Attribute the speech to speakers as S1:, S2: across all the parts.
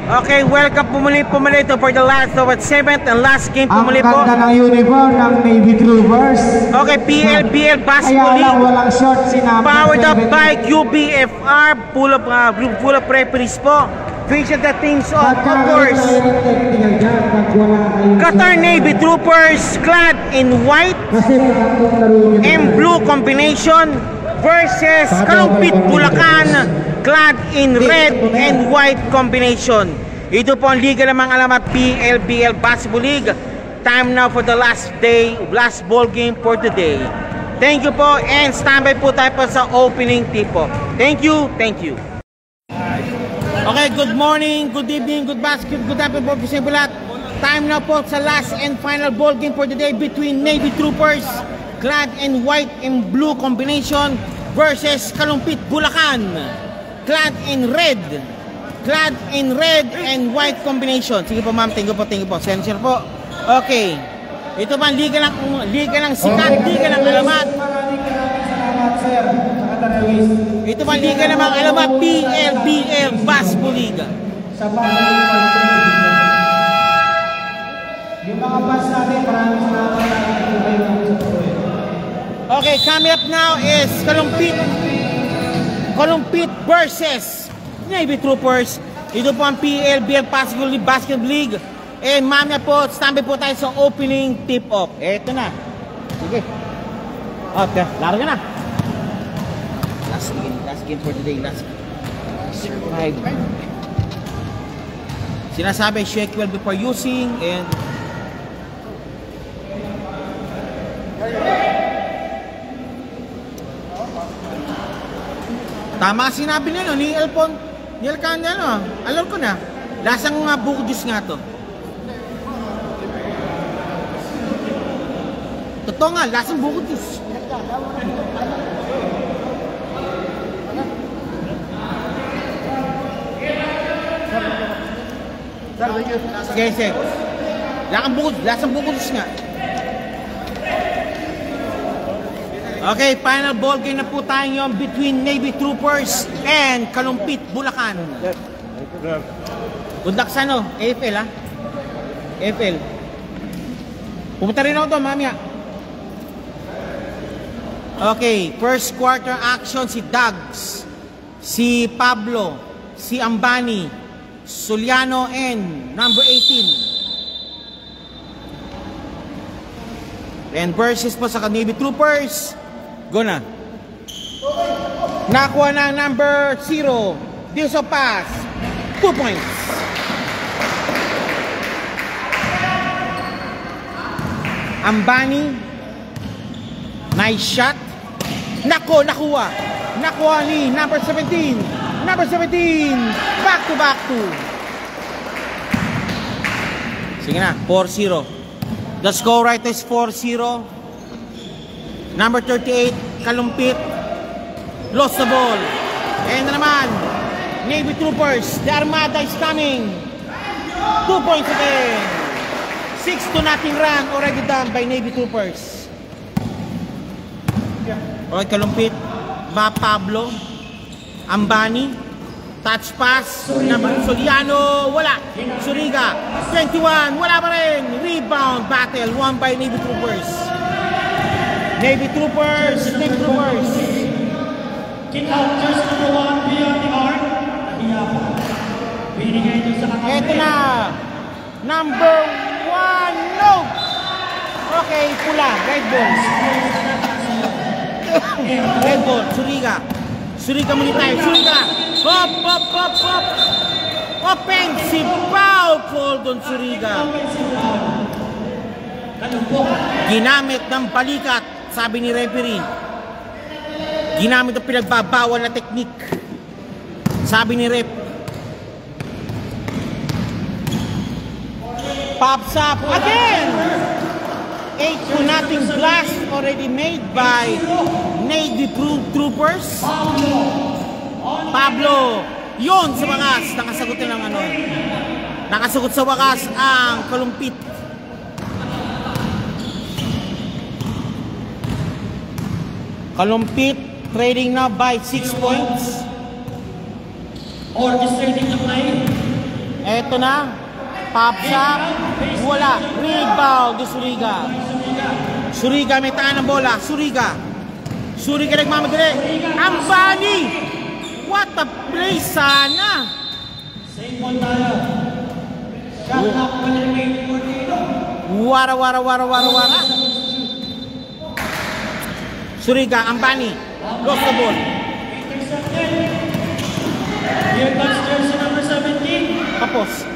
S1: Okay, welcome pumuli ito for the last 7th and last game pumuli po.
S2: Ang ganda ng uniform ng Navy Troopers.
S1: Okay, PLBL Basketball League.
S2: Walang short
S1: Powered up by QBFR, full of referees po. Feature the teams of course, Qatar Navy Troopers clad in white and blue combination versus Kalumpit Bulacan clad in red and white combination. Ito po ang liga namang alamat, PLBL Basketball League. Time now for the last ball game for today. Thank you po, and standby po tayo po sa opening tip po. Thank you. Okay, good morning, good evening, good afternoon po sa lahat. Time now po sa last and final ball game for today between Navy Troopers clad in white and blue combination versus Kalumpit Bulacan clad in red and white combination. Sige po ma'am, thank you po. Sensor po. Okay. Ito man liga ng sikat, liga ng alamat. Ito man liga ng mga alamat, PLBL Basketball League.
S2: Yung mga fans natin, maraming salamat.
S1: Okay, coming up now is Kalumpit versus Navy Troopers. Ito po ang PLBL Basketball League. And mamaya po, standby po tayo sa opening tip-off. Eto na. Sige. Okay, laro ka na. Last game for today. Survive. Sinasabi, shake well before using and tama sinabi niya no, ni Elcan ano, alam ko na. Lasang buko juice nga to. Totoo nga, lasang buko juice. Sige. Lasang buko juice nga. Okay, final ball game na po tayo yung between Navy Troopers and Kalumpit Bulacan. Good luck sa ano? AFL ha? AFL. Pumunta rin ako doon, mamaya. Okay, first quarter action si Dags, si Pablo, si Ambani, Suliano and number 18. And versus po sa Navy Troopers. Go na. Nakuha na number 0. Diso pass. 2 points. Ambani. Nice shot. Nakuha. Nakuha ni number 17. Number 17. Back to. Sige na. 4-0. The score right is 4-0. Number 38, Kalumpit, lost the ball. And naman, Navy Troopers, the Armada is coming. 2 points again. 6-0 run already done by Navy Troopers. Okay, Kalumpit, Pablo, Ambani, touch pass, number Soliano, wala. Suriga, 21, wala pa rin. Rebound battle, won by Navy Troopers. Navy Troopers.
S3: Kick out just number 1 beyond the arc.
S1: Ito na. Number 1. No. Okay, pula. Red ball. Red ball. Suriga muna tayo. Suriga. Hop. Offensive foul call doon, Suriga. Ginamit ng balikat. Sabi ni referee, ginamit ang pinagbabawal na technique. Sabi ni ref. Pops up again. 8-0 blast already made by Navy Troopers. Pablo, yun sa wakas. Nakasagot ng ano. Nakasagot sa wakas ang Kalumpit. Kalumpit trading now by 6 points.
S3: Orchestrating the play.
S1: Eto na. Papsa. Wala. Rebound de Suriga. Suriga may taan ng bola. Suriga nagmamadali. Ambani. What a play sana.
S3: Same one tayo. Shot clock will remain 48.
S1: Wara. Suriga, Ambani. Lost the ball.
S3: Intercepted. Here comes jersey number 17.
S1: Tapos.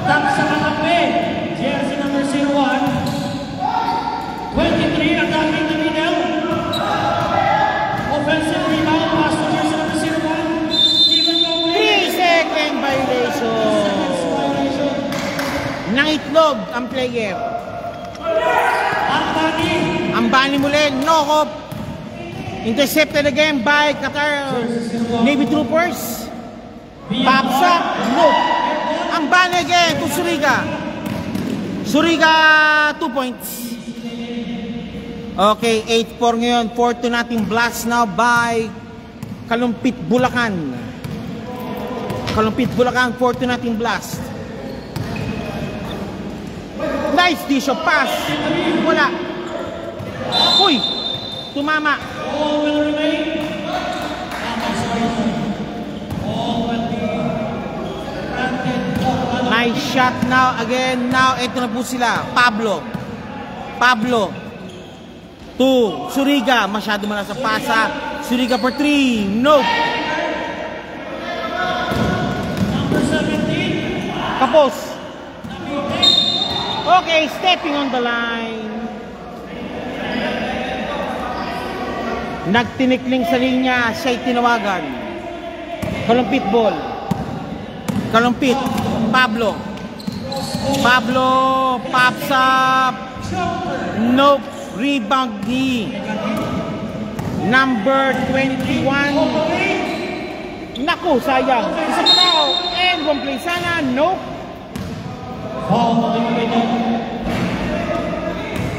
S3: Tap sa katabi. Jersey number 01. 23 attacking the middle. Offensive rebound. Pass to jersey number 01. Even though
S1: 3-second violation. Nang itlog ang player. Ambani muli, no hope. Intercepted again by Qatar Navy Troopers. Papsa, no. Ambani again to Suriga. Suriga, 2 points. Okay, 8-4 ngayon. 4-2 nating blast now by Kalumpit, Bulacan. 4-2 nating blast. Nice dish of pass. Wala. Uy! Tumama. Nice shot now. Again, now ito na po sila. Pablo. To Suriga. Masyado mala sa pasa. Suriga for 3. Nope. Kapos. Okay, stepping on the line. Nagtinikling sa linya, siya'y tinawagan. Kalumpit ball. Kalumpit. Pablo. Pops up. Nope. Rebound ni number 21. Naku, sayang. Isa pa daw. And one play sana. Nope.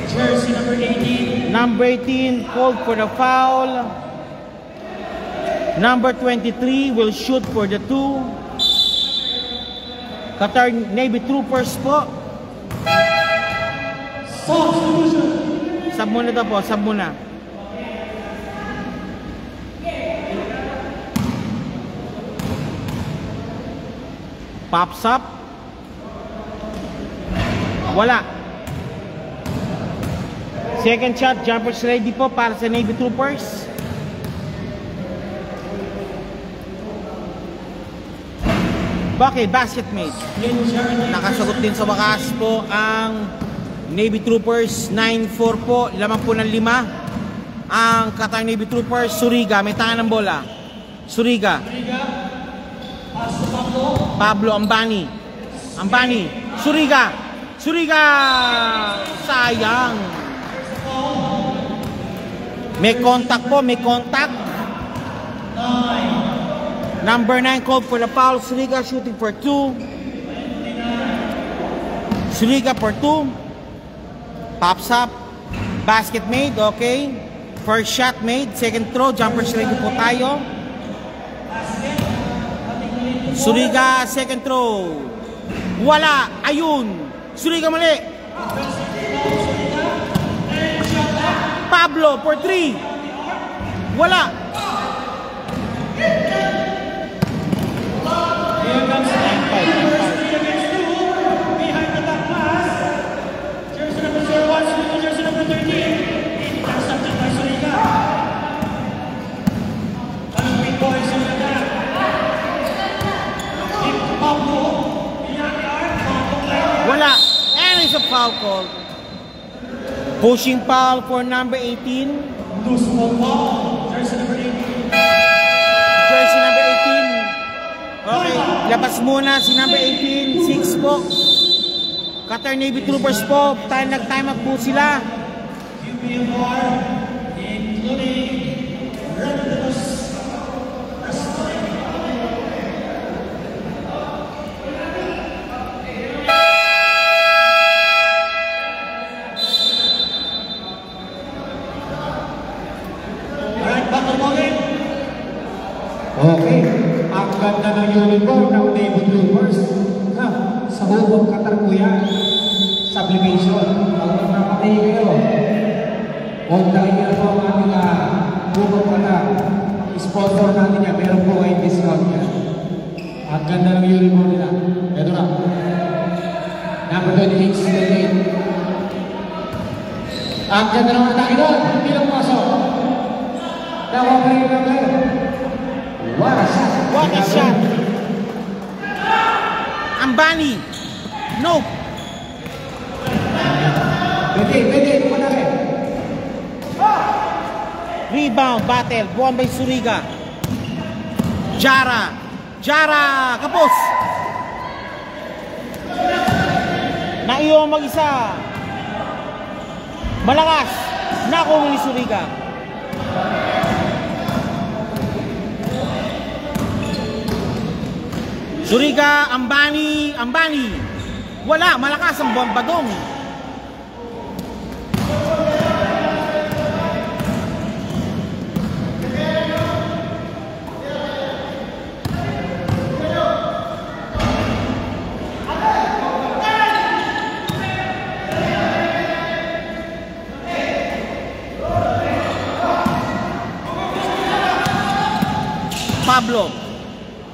S3: Jersey number 18.
S1: Number 18 called for the foul. Number 23 will shoot for the 2. Qatar Navy Troopers po. Sub muna daw po, sub muna. Pops up. Wala. Second shot, jumpers ready po para sa Navy Troopers. Okay, basket made. Nakasagot din sa wakas po ang Navy Troopers. 9-4 po, lamang po ng 5 ang Qatar Navy Troopers. Suriga, may tangan ng bola. Suriga. Pablo, Ambani. Suriga. Sayang. May contact po, Number 9 called for the foul. Suriga shooting for 2. Pops up. Basket made, okay. First shot made. Second throw. Jumpers ready po tayo. Suriga, second throw. Wala. Ayun. Suriga mali. Pablo for 3. Wala.
S3: Here comes against 2. Behind the back pass. Jersey number 01, jersey number 13. Intercepted by Suriga. Big boys in the back. Pablo. Behind the arc.
S1: Wala. And it's a foul call. Pushing foul for number 18.
S3: Loose ball foul. Jersey number 18.
S1: Okay, labas muna si number 18, 6 po. Qatar Navy Troopers po, nag-time up po sila.
S2: Okay. Ang ganda ng uniform ng Navy Troopers. buong Qatar po yan. Sublimation. Pag magpapatay kayo, huwag tayo nyo po ang ating buong Qatar. Sponsor natin yan. Meron po kayong discount yan. Ang ganda ng uniform nila. Ito na. Number 28, 28. Ang ganda ng atake doon. Hindi lang pumasok. Nakapagay lang kayo. What a shot.
S1: What a shot. Ambani. Nope.
S2: Pwede. Pumanaki.
S1: Rebound, battle, buwan by Zuriga. Jara, kapos. Naiyo mag-isa. Malakas. Nakuha ni Zuriga. Zuriga, Ambani. Wala, malakas ang bombadong.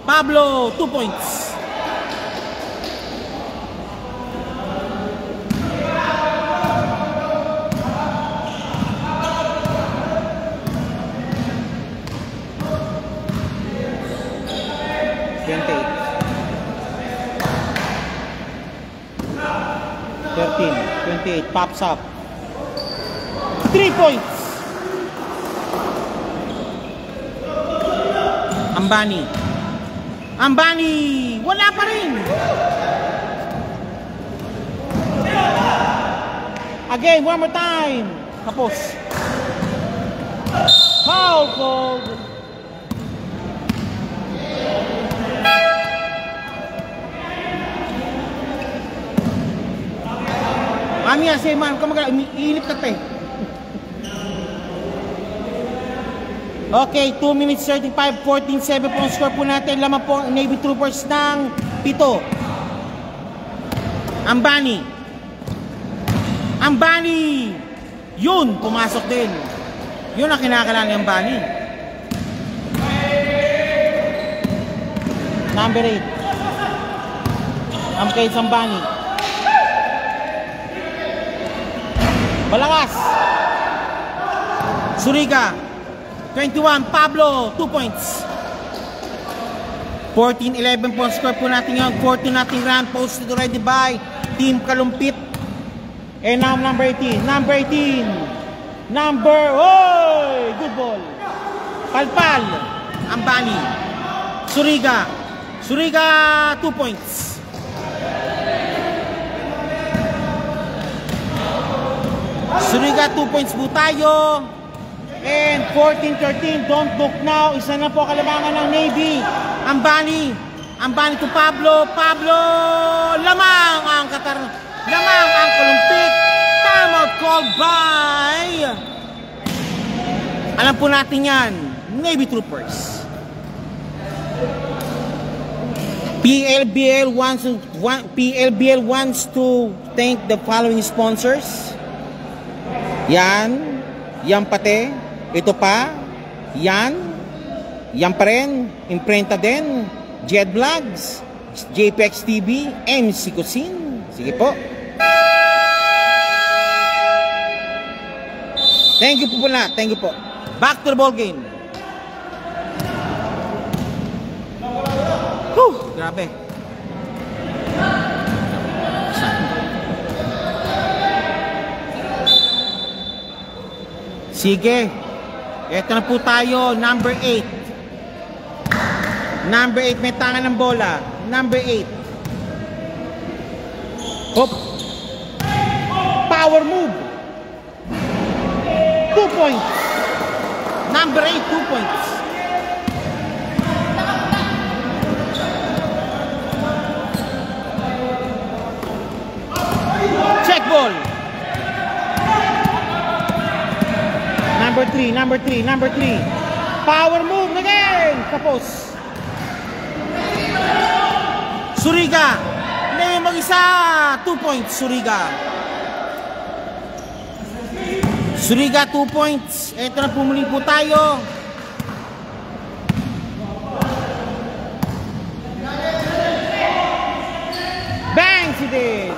S1: Pablo, 2 points. Pops up. 3 points. Ambani, wala pa rin. Again, one more time. Tapos. Foul called. Amiya, say man, kamagala, iilip ka pa eh. Okay, 2 minutes 35, 14-7 po ang score po natin. Laman po ang Navy Troopers ng 7. Ambani! Yun, pumasok din. Yun ang kinakalaan ni Ambani. Number 8. Amkay Ambani. Malakas! Zuriga. 21, Pablo, 2 points. 14-11 po ang score po natin ngayon. 14 nating round posted already by Team Kalumpit. And now number 18. Good ball. Palpal, Ambani. Zuriga, 2 points. Zuriga, 2 points po tayo. And 14-13, don't look now. Isa na po kalabangan ng Navy. Ambani to Pablo. Lamang ang Kalumpit. Timeout called by, alam po natin yan, Navy Troopers. PLBL wants to thank the following sponsors. Yan pati. Ito pa, yan pa rin, Imprenta din, Jed Vlogs, JPX TV, MC Cuisine. Sige po. Thank you po lahat, thank you po. Back to the ball game. Grabe. Sige. Ito na po tayo, number 8. May tangan ng bola. Number 8. Hop. Power move. 2 points. Number 8, 2 points. Check ball. Number 3. Power move again. Tapos. Zuriga. isa. 2 points, Suriga. Suriga, 2 points. Ito na pumuli po tayo. Bang! Si Din.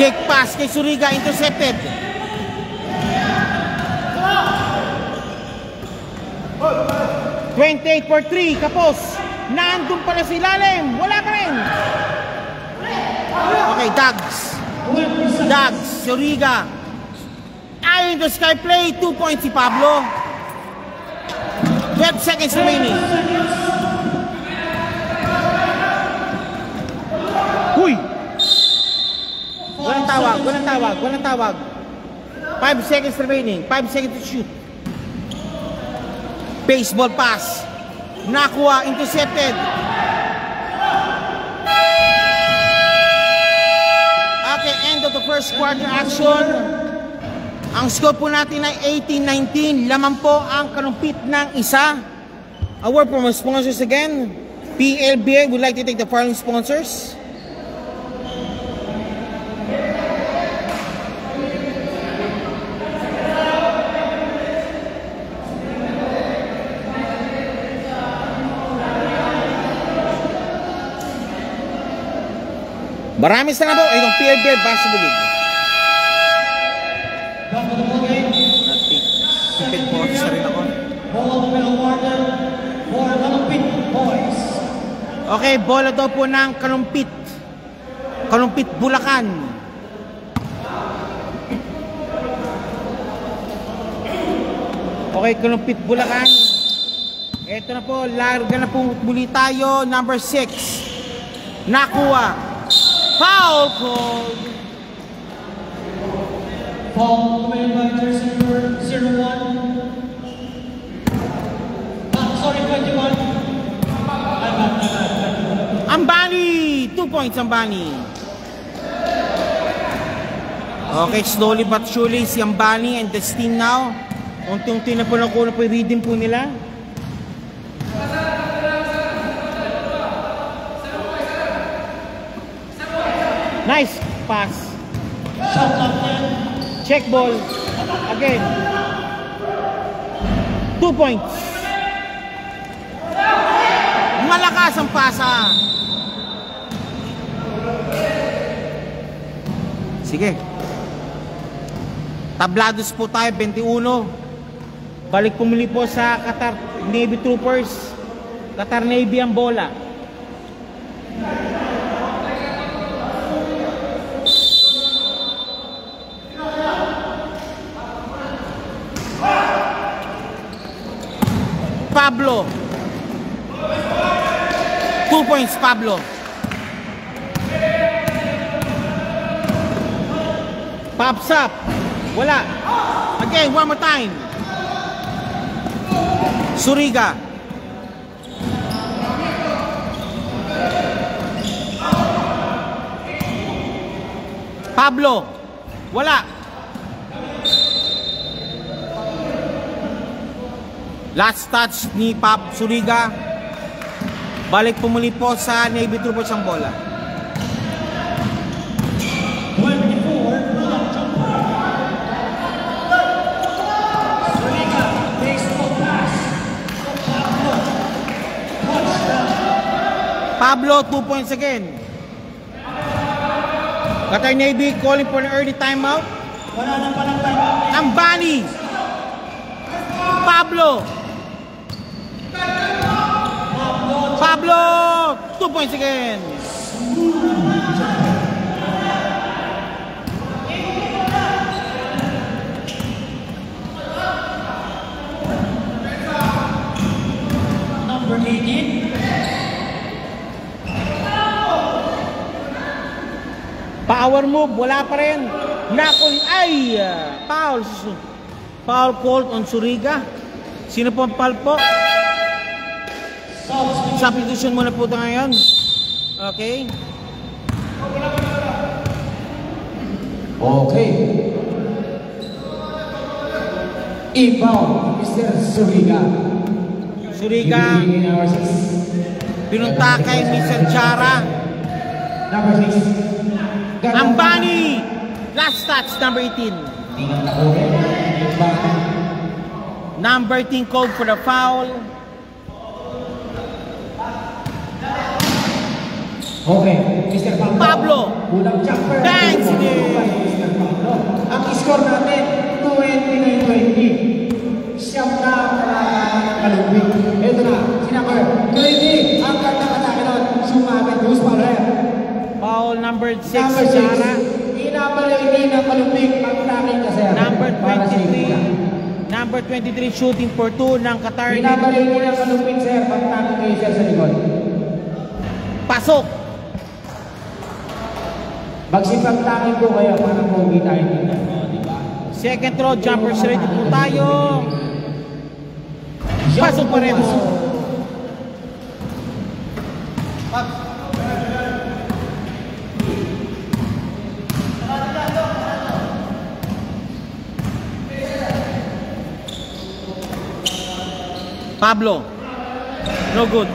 S1: Kick pass kay Suriga, intercepted. $28 for 3, kapos. Naandun pala si ilalim. Wala ka rin. Okay, Dags, Suriga. Ayon to Sky Play, 2 points si Pablo. 12 seconds remaining. Huy! Walang tawag. 5 seconds remaining. 5 seconds to shoot. Baseball pass. Nakuha, intercepted. Okay, end of the first quarter action. Ang score po natin ay 18-19. Laman po ang kanumpit ng isa. A word from our sponsors again. PLBA would like to thank the following sponsors. Maraming salamat po. Itong PLBA Basketball League. Tipid po sa rin ako. Okay, bola daw po ng Kalumpit. Kalumpit, Bulacan. Okay, Kalumpit, Bulacan. Ito na po, larga na po muli tayo. Number 6. Nakuha. Foul call.
S3: Foul committed by jersey number 01. Sorry, 21.
S1: Ambani! 2 points, Ambani. Okay, slowly but surely si Ambani and the team now. Unti-unti na po nakuha na po yung rhythm po nila. Nice pass.
S3: Shot clock 10.
S1: Check ball. Again. 2 points. Malakas ang pasa. Sige. Tablados po tayo, 21. Balik pumuli po sa Qatar Navy Troopers. Qatar Navy ang bola. Pablo. 2 points, Pablo. Pops up. Wala. Again, one more time. Suriga. Pablo. Wala. Last touch ni Suriga. Balik pumuli po sa Navy Troopers ang bola.
S3: 24, pull-up jumper. Suriga, baseball pass. Pablo. Touchdown.
S1: Pablo, 2 points again. Qatar Navy calling for an early timeout.
S3: Wala na palang timeout.
S1: Ambani. Pablo. Pablo, 2 points again.
S3: Number 18.
S1: Power move, wala pa rin. Nakul, ay, foul. Foul called on Suriga. Sino po ang foul po? Substitution muna po ito ngayon. Okay.
S2: Okay. Ibaw, Mr. Suriga.
S1: Suriga. Pinunta kay Mr. Chara.
S2: Number 6.
S1: Ambani. Last touch, number 18. Number 18 called for the foul.
S2: Okay, Mr.
S1: Pablo.
S2: Unang jumper.
S1: Thanks,
S2: Mr. Pablo. Ang score natin, 29-20. Siyam na kalubig. Ito na, sinamar. 20. Ang kanta-kata nun, sumabit. Bruce Palmer.
S1: Foul number 6,
S2: Number 6.
S1: Chara.
S2: Inabalay ng kalubig. Pagtakin ka, sir.
S1: Number
S2: Para sa
S1: 23. Number 23 shooting for 2 ng Qatar.
S2: Inabalay ng kalubig, sir. Pagtakin kayo, sir, sa likod.
S1: Pasok.
S2: Magsipagtakin ko kayo para pogi tayo dito. Diba?
S1: Second throw, jumpers ready po tayo. Pasok pa rin mo. Pablo. No good.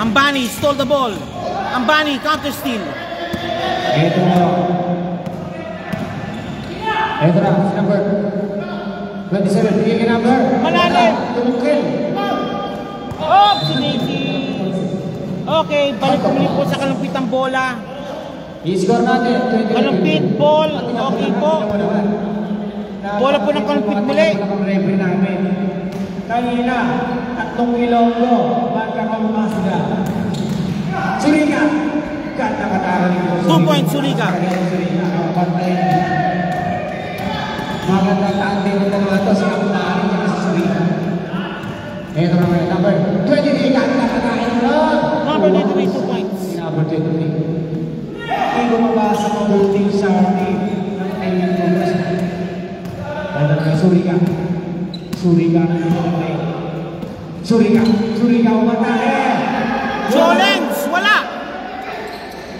S1: Ambani stole the ball. Ambani counter steal.
S2: Ito na. Ito na, si number 27, bigyan ka number.
S1: Malalim.
S2: Tumukil.
S1: Oh, sinisi. Okay, balik kami po sa kalumpit ang bola.
S2: I-score natin. 20.
S1: Kalumpit, ball. Okay po. Bola po ng kalumpit muli.
S2: Referee namin. Kanina, 3 Ilonggo. Magkakamukha sila. Suriga. Kata-kataran nito.
S1: 2 points, Suriga.
S2: Magandang taan din ito mga ito. Sila kung maaari niya kasi Suriga. Ito naman yung number 23. Kata-kataran nito.
S1: Number 23, 2 points.
S2: Number 23. Hindi ko mabasa ng voting sa ating ng training progress. Ito naman Suriga. Suriga na ito naman. Suriga. Suriga umatake.
S1: Jolens, wala.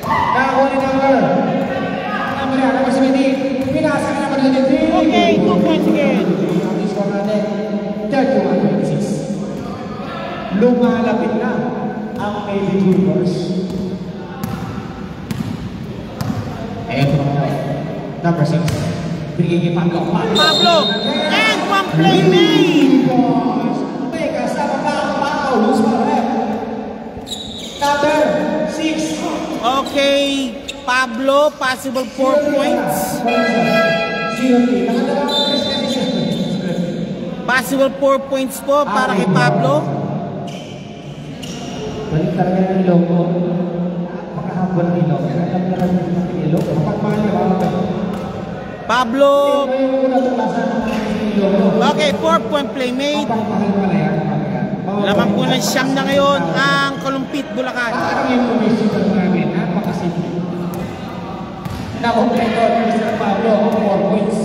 S2: Nakakuha ni number. Number yan, number 17. Pinasa ka naman ng 23.
S1: Okay, 2 points again.
S2: Ang score natin, 31-26. Lumalapit na ang Navy Juniors. Eto na number 6. Bigay kay Pablo.
S1: Pablo, and one play made.
S2: Teka, sama pa ang Pablo. Lose for rep. Number 6.
S1: Okay, Pablo, possible 4 points.
S2: 0-3. Nakadalawang
S1: Possible 4 points po para kay Pablo.
S2: balik talaga ng logo. Napakahambal ni logo. Alam na lang ng logo. Kapag niya,
S1: Pablo.
S2: ito yung una tulasan ng logo.
S1: Okay, 4-point play made.
S2: Papakipahal pala yan.
S1: Laman po ng siyam na ngayon ang Kalumpit, Bulacan.
S2: Paano yung commission namin? Napakasimple. Nakompleto ni Mr. Pablo ang 4 points.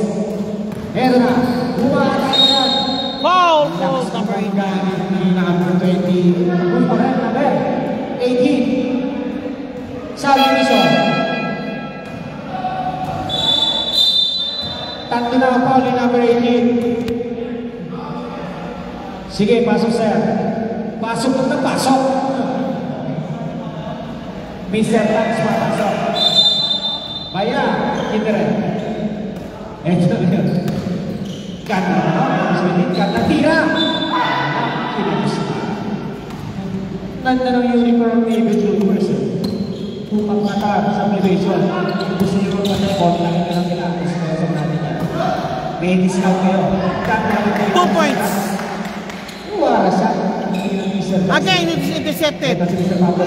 S2: Meron na. Bumahatay na yan.
S1: Foul, foul, number 8.
S2: Number 20. Number 18. Sabi Mission. Tatlo na ang foul ni number 18. Sige, pasok sir. Pasok na pasok. Mr. Lance, pasok. Baya, Kinderen. Ito yun. Kata kata tira. Ganda ng uniform ni Navy person. Upang mata sa elevation. Gusto nyo kung ano yung lang lang nila. Sponsor natin yan. May discount kayo.
S1: 2 points.
S2: Wala siya.
S1: Again, it's intercepted.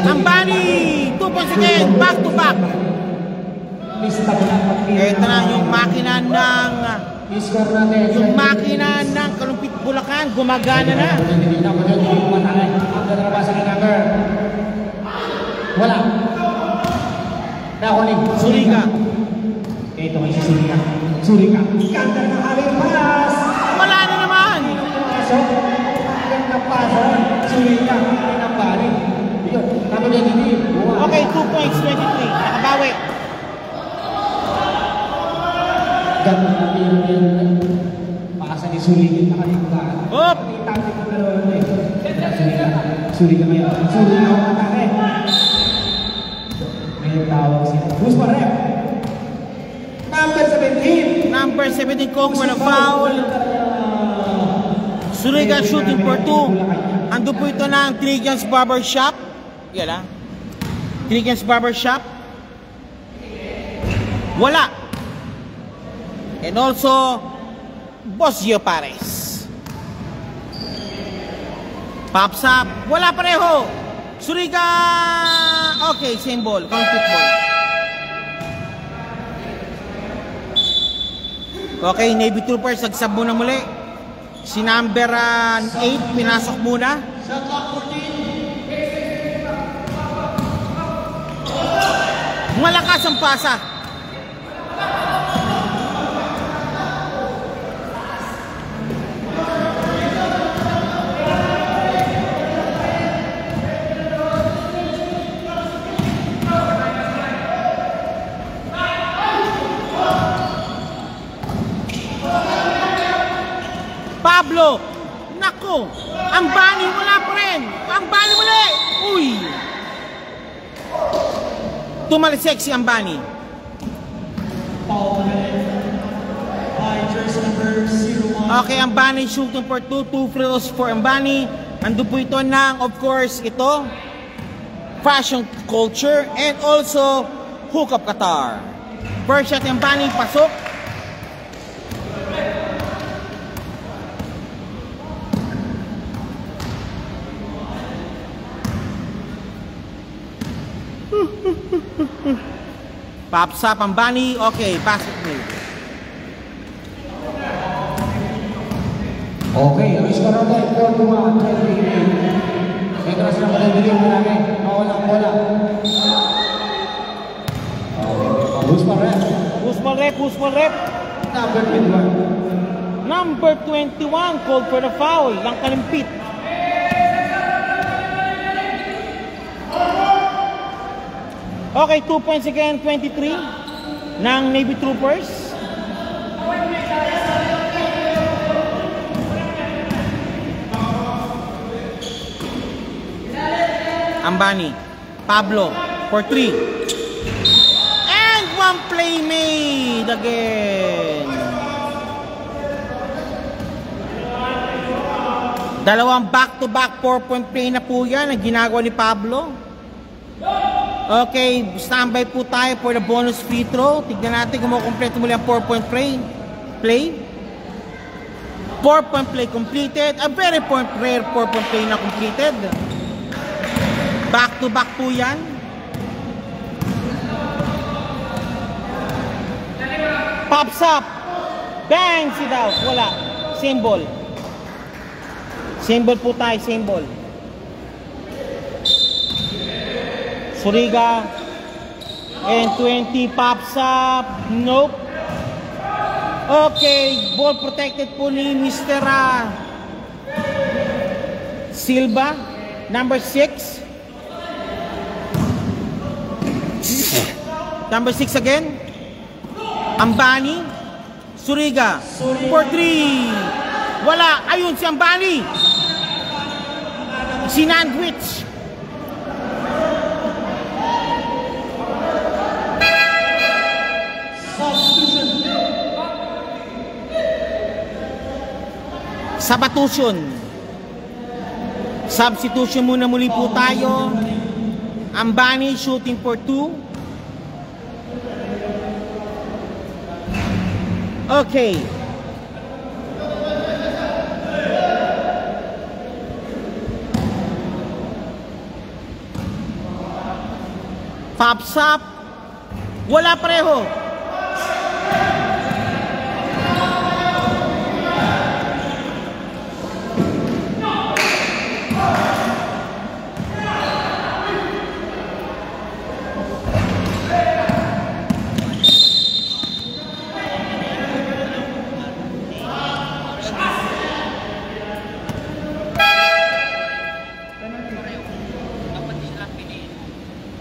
S1: Ambani, 2 points again, back to back.
S2: Lista ko lang.
S1: Ito na yung makina ng
S2: I-score natin.
S1: yung makina ng Kalumpit, Bulacan, gumagana na.
S2: Ang natrabasan ng number. Wala. Nakunin.
S1: Suriga.
S2: Ito ay si Suriga. Suriga. Ganda na haling pass.
S1: Wala na naman.
S2: Pasok. Ganda pasok. Suriga. Pinambali. Yun. Tapos yan hindi.
S1: Okay, 2 points, 23. Nakabawi.
S2: Ganda na yun. Pasa ni suligin na kanina ka.
S1: Hop!
S2: Tactic ko pero ano eh. Suligan ngayon. Suligan ako atake. May tawag siya. Who's pa rep? Number 17.
S1: Number 17 call for the foul. Suriga shooting for 2. Ando po ito ng Trigan's Barbershop. Yan ah. Trigan's Barbershop. Wala. And also, Boss Gio Pares. Pops up. Wala pareho. Suriga. Okay, same ball. Complete ball. Okay, Navy Troopers, nagsab muna muli. Si number 8, pinasok muna.
S3: Shot clock 14.
S1: Malakas ang pasa. Pablo, nako, ang bani wala pa rin. Ang bani muli. Uy. Tumalisek si Ambani.
S3: Foul by jersey number 01.
S1: Okay, Ambani shooting for 2 free throws for Ambani. Ando po ito ng, of course, ito, Fashion Culture and also Hookup Qatar. First shot Ambani, pasok. Pops up ang Bunny. Okay, pass it me.
S2: Okay, ang score natin 4-1, 28. May tras na malabiling malaki. Mawala ang bola. Okay, who's pa rep?
S1: Who's for rep?
S2: Number 21.
S1: Number 21 called for the foul. Lang kalimpit. Okay, 2 points again, 23 ng Navy Troopers. Ambani, Pablo for 3. And one play made again. Dalawang back-to-back 4-point play na po yan ang ginagawa ni Pablo. Okay, standby po tayo for the bonus free throw. Tignan natin kung makumpleto muli ang 4-point play. 4-point play completed. A very rare 4-point play na completed. Back to back po yan. Pops up. Bangs it out. Wala. Same ball. Same ball po tayo. Same ball. Suriga and 20 pops up. Nope. Okay, ball protected po ni Mr. Silva, number 6. Number 6 again. Ambani. Suriga for 3. Wala. Ayun si Ambani. Sinandwich. Substitution muna muli po tayo. Ambani shooting for 2. Okay. Pops up. Wala pareho.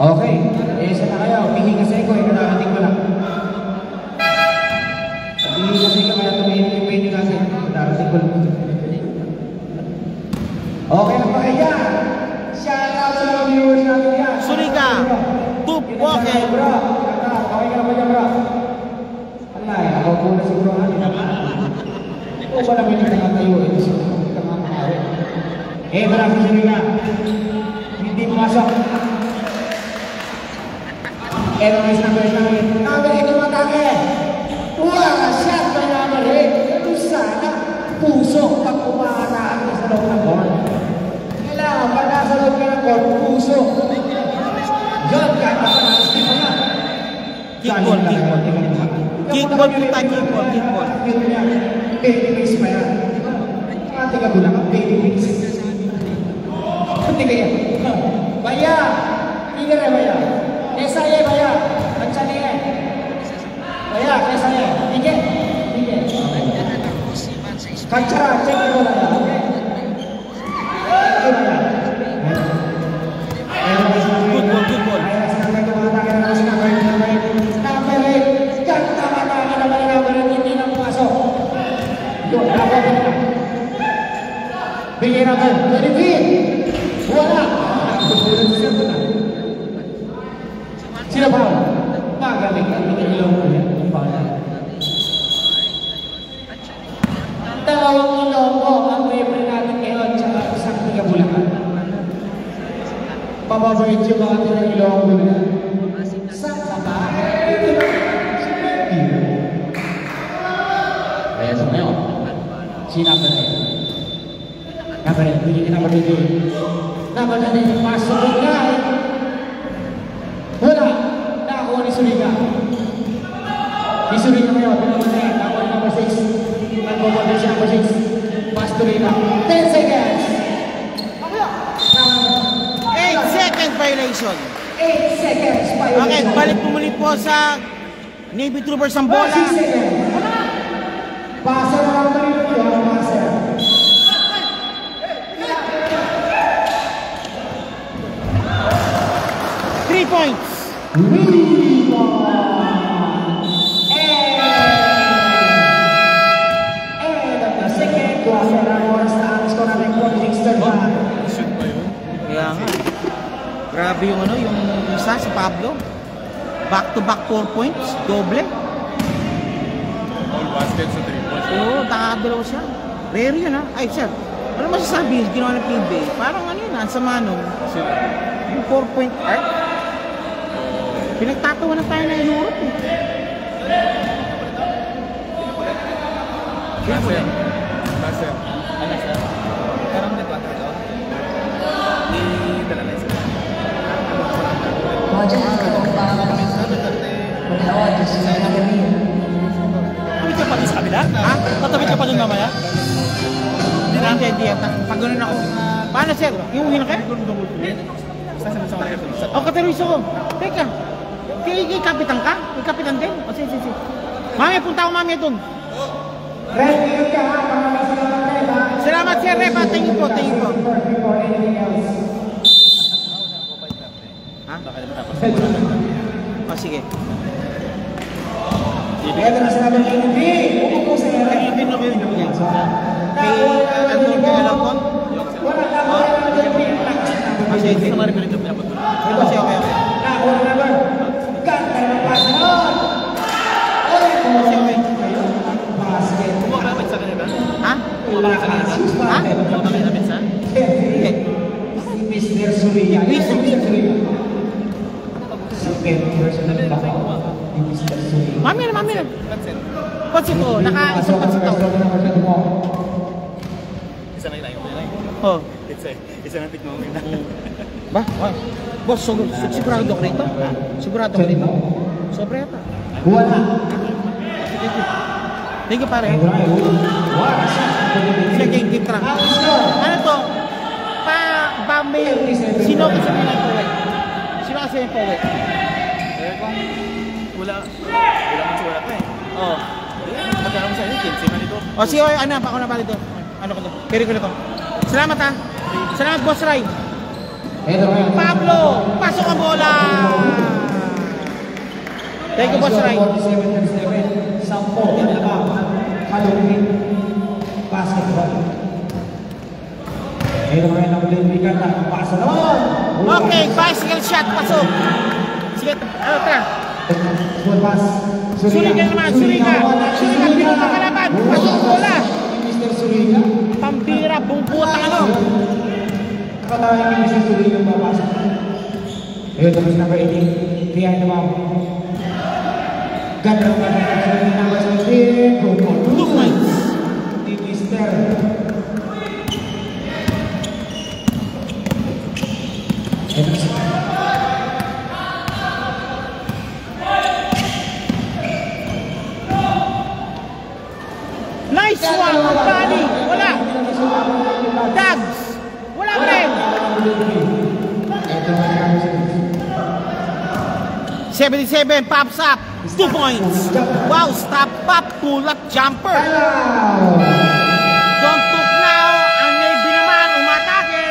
S2: Okay, isa na kayo. Tingin kasi ko, nakarating ko lang. Tingin kasi ko kaya tumingin yung pwede kasi. Nakarating ko
S1: Tup walking.
S2: Bro, okay ka na ba dyan, bro? Alay, ako po na siguro kanina. O ba naman yung nakatayo? Ito siguro kamakawi. Bravo Serena. Hindi pumasok. May number 9. Number 8 tumatake. Wow, shot by number 8. Ito sana puso pag umaharaan ka sa loob ng board. Kailangan pag nasa loob ka ng board, puso. Diyan ka, nakamalas di pa nga.
S1: Kickball. Kickball punta, kickball.
S2: Baby face pa yan. Ate ka bulang ang baby face. Hindi kaya. Baya! Tigre baya! Esa ye baya! अच्छा नहीं है भैया कैसा है ठीक है कचरा चेक करो भैया Sila ba? Magaling ang ilong ko yan. Dalawang ilong ko ang referee natin ngayon tsaka isang tiga-Bulacan. Pababait yung mga tiga-ilong ko yan. Saan ka ba? Kaya sa ngayon, sinapa na yun. Kapalit, hindi kita matutulog. Dapat na rin pasok na wala! Nakakuha ni Suriga. Ni Suriga ngayon, pinamana yan. Nakakuha ni number 6. Nagpapagod siya number 6. Pass to Rina. 10 seconds!
S1: 8 second violation.
S2: 8 seconds violation.
S1: Okay, balik pumuli po sa Navy Troopers ang bola.
S2: 6 seconds. Passer na lang tayo po yung passer.
S1: 3 points. Kaya nga. Grabe yung ano, yung isa si Pablo. Back to back 4 points, doble.
S4: All basket sa 3 points.
S1: Oo, takadalaw siya. Rare yun ha. Ay, sir. Ano masasabi ginawa ng PBA? Parang ano yun, sa manong. Yung 4 point arc. Pinagtatawa na tayo na inurot eh.
S4: Master. Master.
S1: Ano sir? Parang nag-4 ito?
S4: Dala na isa.
S3: Tawid ka pa doon sa kabila?
S1: Ha?
S3: Tatawid ka pa doon mamaya?
S1: Hindi. Pag ganun ako. Paano sir? Yung hinakay? O, kataluso ko. Teka. Kay kapitan ka? Kay kapitan din? O, sige. Mami, punta ako mami doon. Salamat sir, Reba. Thank you po. Ha? O, sige.
S2: Ito na sinabi ng NB. Upo sa NB.
S1: Kay Anton Gagalapon?
S2: Wala na ako ng NB.
S1: Sige. Okay.
S2: Nakuha na naman. Ganda na pass nun. Basket.
S3: Kumakamit sa kanila?
S1: Ha? Ha?
S3: Kumakamit sa?
S1: Hindi.
S2: Si Mr. Surya. Mr. Surya. Second person na baka ni Mr. Surya.
S1: Mami na. Pansit ko. Naka-isang pansit ako.
S3: Isa na yung
S1: Oh.
S3: Isa na tignan mo yun.
S1: Ba? Boss, sigurado ko rito? Sigurado ko rito? Sobra yata.
S2: Wala.
S1: Thank you pare. Sige, keep track. Ano to? May sino kasi may nagpawit? Sino kasi may nagpawit?
S3: Wala man siya wala pa eh.
S1: Oo.
S3: Magkano mo sa inyo? 15 man ito.
S1: O sige, ako na pala ito. Ano ko to? Carry ko na to. Salamat ha. Salamat Boss Ray. Pablo, pasok ang bola. Thank you Boss Ray.
S2: 47-37. 10 Halloween basketball. Ito mga ilang ulit na pasa naman.
S1: Okay, bicycle shot, pasok. Sige, ano tara?
S2: Small pass.
S1: Suriga naman, Suriga. Suriga, pinunta ka naman. Pasok bola.
S2: Mr. Suriga.
S1: Pambira, bungkutang ano.
S2: Katawin ni Mr. Suriga papasok. Ito mas number 18. Kaya naman. Ganda naman ang number 17.
S1: 2 points.
S2: Di Mr.
S1: Nice one, Bali. Wala. Dags. Wala pa rin. 77, pops up. 2 points. Wow, stop up, pull up, jumper. Don't took now. Ang Navy naman, umatake.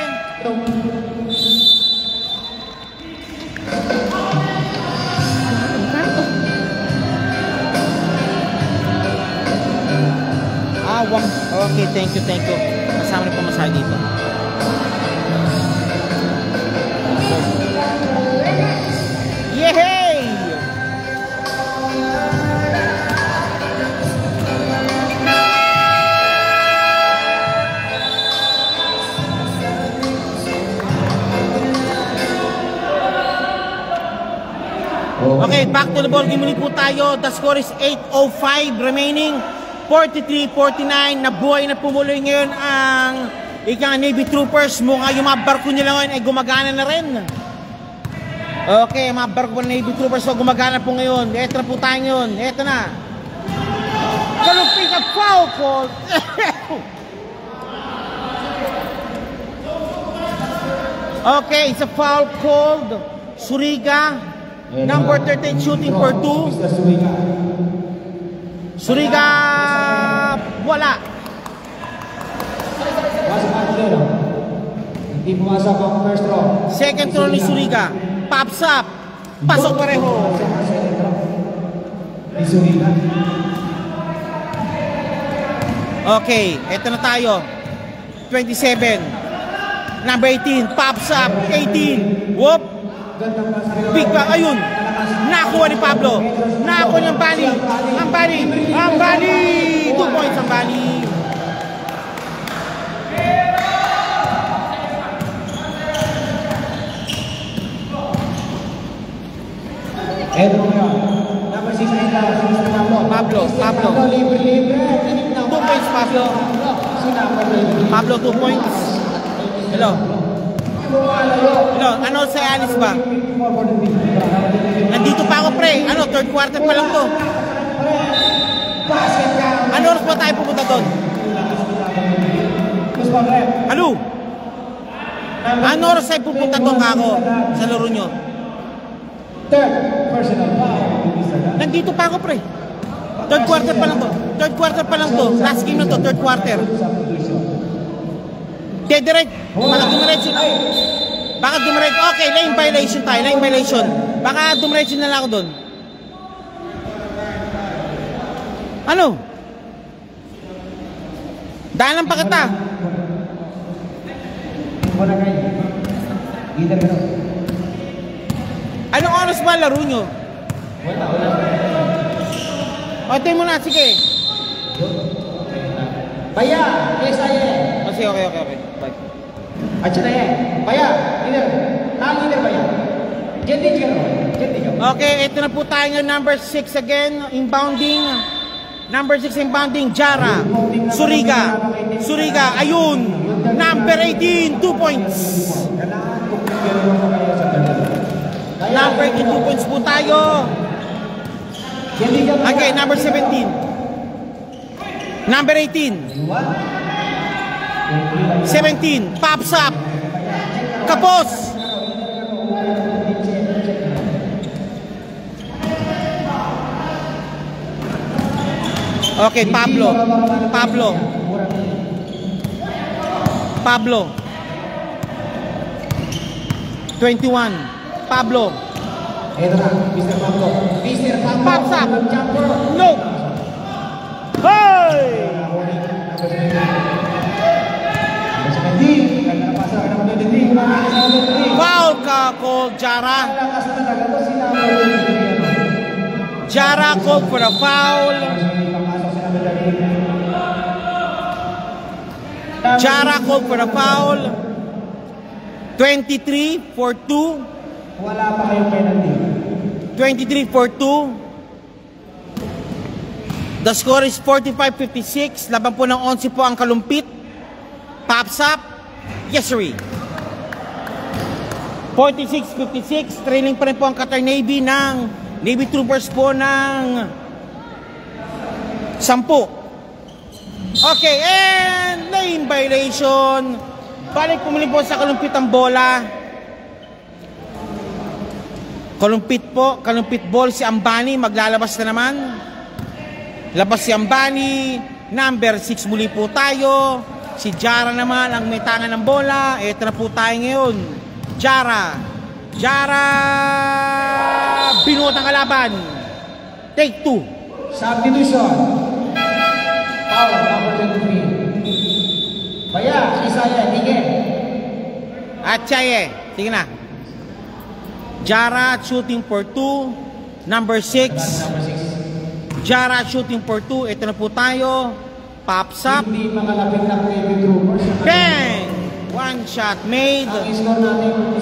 S1: Okay, thank you. Kasama na pumasahe dito. Yehey! Okay, back to the ball game muli po tayo. The score is 8:05 remaining. 43-49, nabuhay na pumuloy ngayon ang ikang Navy Troopers. Mukha yung mga barko nila ngayon ay gumagana na rin. Okay, mga barko ng Navy Troopers so gumagana po ngayon. Eto na po tayo ngayon. Eto na. Kalupit na foul call. Okay, it's a foul called. Suriga, number 13 shooting for 2. Suriga, wala.
S2: Hindi pumasok ang first throw.
S1: Second throw ni Suriga. Pops up. Pasok pareho.
S2: Ni Suriga.
S1: Okay, eto na tayo. 27. Number 18. Pops up. 18. Whoop. Big back. Ayun. Nakuha ni Pablo. Nakuha ni Ambani. Ambani. 2 points Ambani.
S2: Eto nga. Number 6 na
S1: Pablo.
S2: Libre.
S1: 2 points Pablo. Pablo 2 points. Hello. Ano sa Alice ba? Nandito pa ako pre. Ano, third quarter pa lang to. Ano oras pa tayo pupunta doon? Ano? Ano oras tayo pupunta doon ako sa laro nyo?
S2: Third personal foul.
S1: Nandito pa ako pre. Third quarter pa lang to. Third quarter pa lang to. Last game na to, third quarter. Dedirect. Baka dumiretso. Okay, lane violation tayo. Lane violation. Baka dumiretso na lang ako doon. Ano? Daanan pa kita. Anong oras ba laro nyo? O, tayo muna. Sige.
S2: Baya, SIA.
S1: Sige, okay. Bye.
S2: अच्छा नहीं है भैया इधर हाँ इधर भैया जल्दी करो
S1: Okay, ito na po tayo ng number 6 again, inbounding. Number 6 inbounding, Jara. Suriga, ayun. Number 18, 2 points. Number 18, 2 points po tayo. Okay, number 17. Number 18. 17, pops up. Kapos. Okay, Pablo. 21. Pablo.
S2: Ito na, Mr. Pablo.
S1: Pops up. No. Hey! Foul ka called Jara. Jara called for a foul. Jara called for a foul. 23 for 2.
S2: Wala pa kayong penalty.
S1: 23 for 2. The score is 45-56. Laban po ng 11 po ang kalumpit. Pops up. Yes, sir. 46-56. Trailing pa rin po ang Qatar Navy ng Navy Troopers po ng 10. Okay, and lane violation. Balik pumili po sa kalumpit ang bola. Kalumpit ball si Ambani, maglalabas na naman. Labas si Ambani, number 6 muli po tayo. Si Jara naman ang may tangan ng bola. Ito na po tayo ngayon. Jara, binuot ang kalaban. Take 2.
S2: Substitution. Foul, number 23. Baya, Isaya, Tige.
S1: At Chaye, sige na. Jara shooting for 2. Number 6. Jara shooting for 2. Ito na po tayo. Pops up.
S2: Hindi makalapit ng Navy Troopers.
S1: Bang! One shot made.
S2: Ang score natin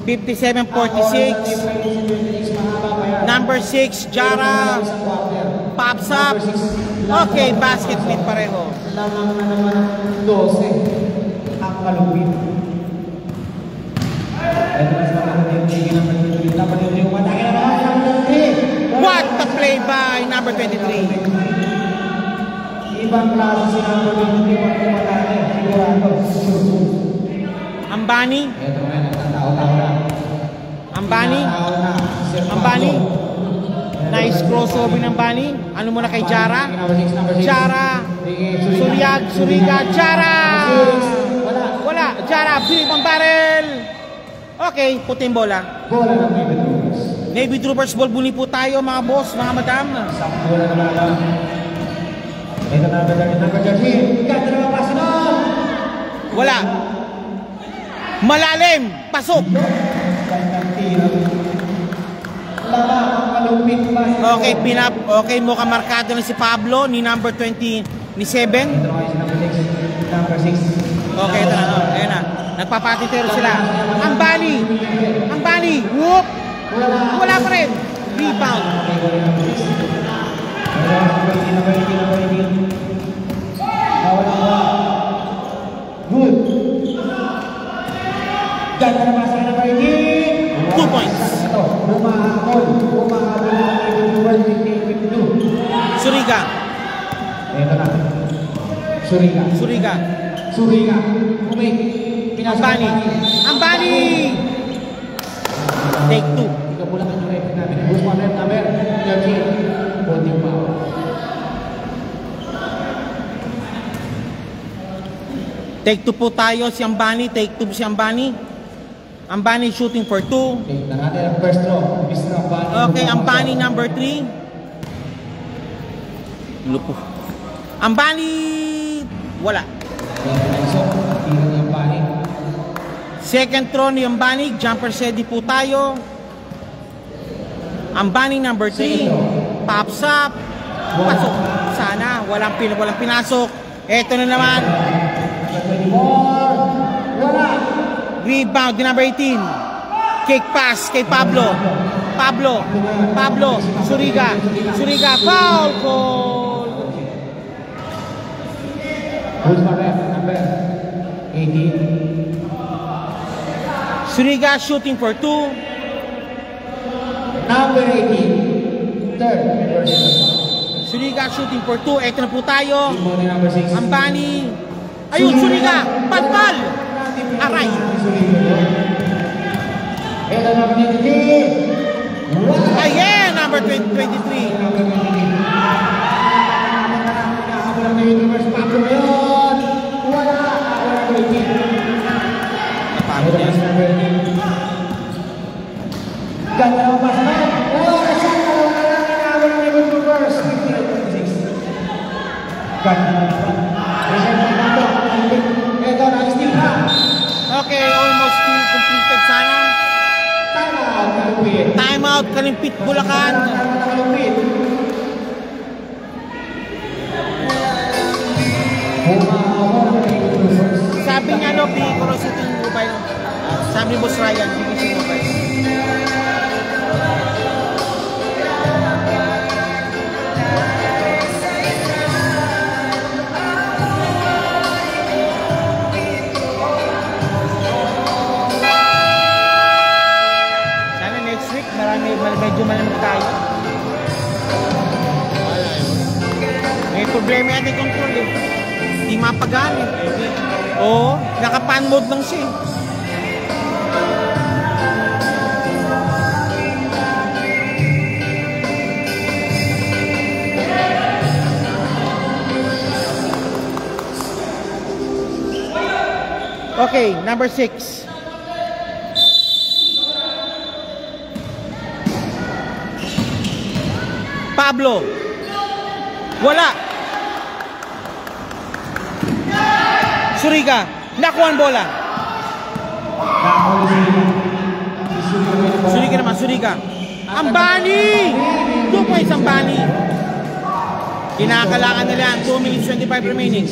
S2: 57-46.
S1: 57-46. Number 6, Jara. Pops up. Okay, basket mid pareho.
S2: Lamang na naman 12. Ang kalupit.
S1: What the play by number 23.
S2: Ibang klase si number 23.
S1: Ambani.
S2: Ito na, nagtatao-tao na.
S1: Ambani. Nice crossover ng Ambani. Ano muna kay Jara? Jara. Suriga. Jara. Wala. Jara. Philip ang barrel. Okay, puting bola.
S2: Bola ng Navy Troopers.
S1: Navy Troopers ball muli po tayo mga boss, mga madam.
S2: Bola na naman. Ito na number 13. Ganda naman pasa doon.
S1: Wala. Malalim. Pasok. Okay, okay, mukhang markado na si Pablo ni number 27. Okay, ito na. Ayan na. Nagpapatitero sila. Ambani. Whoop. Wala pa rin. Rebound.
S2: Good. Ganda naman sa number 18.
S1: 2 points.
S2: Bumahabol
S1: Suriga.
S2: Ito na. Suriga.
S1: Ambani. Take 2.
S2: Ikaw pula ka yung record namin. Bus mo rep number 13. Voting power.
S1: Take 2 po tayo si Ambani. Take 2 si Ambani. Ambani shooting for 2.
S2: Okay, na natin ang first draw.
S1: Okay, Ambani number 3. Lupo. Ambani. Wala. Second throw ni Ambani. Jumper steady po tayo. Ambani number 3. Pops up. Pasok. Sana. Walang pinasok. Eto na naman. Rebound ni number 18. Kick pass kay Pablo. Suriga. Foul call.
S2: Who's my ref? Number 18.
S1: Suriga shooting for 2.
S2: Number 18. Third.
S1: Suriga shooting for 2. Eto na po tayo.
S2: Number 6.
S1: Ambani. Ayun, Suriga. Pagpal. Aray.
S2: Ito number 23.
S1: Ayan, number 23.
S2: Ganda ng pass na. Ito na, steal na. Kalumpit.
S1: Time out, Kalumpit, Bulacan.
S2: Kalumpit.
S1: Sabi niya, no, Picoros ito yung mobile. Sabi ni Boss Ryan, bigyan siya yung mobile. Sana next week, medyo malamig tayo. May problema yan yung control eh. Hindi mapagaan eh. Oo, naka-pan mode lang siya eh. Okay, number 6. Pablo. Wala. Suriga. Nakuha ang bola. Suriga naman, Suriga. Ambani! 2 points Ambani. Kinakalangan nila ang 2 minutes 25 remaining.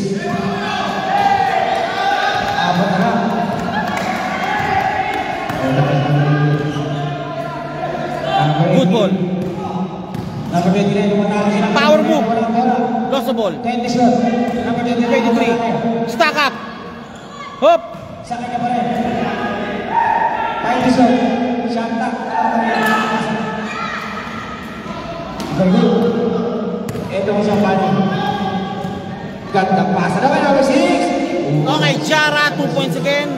S1: Good ball. Power move. Lost the ball. 23. Stack up. Hop.
S2: Ito ang Sambani. Gandang pasa naman number 6.
S1: Okay, Jara 2 points again.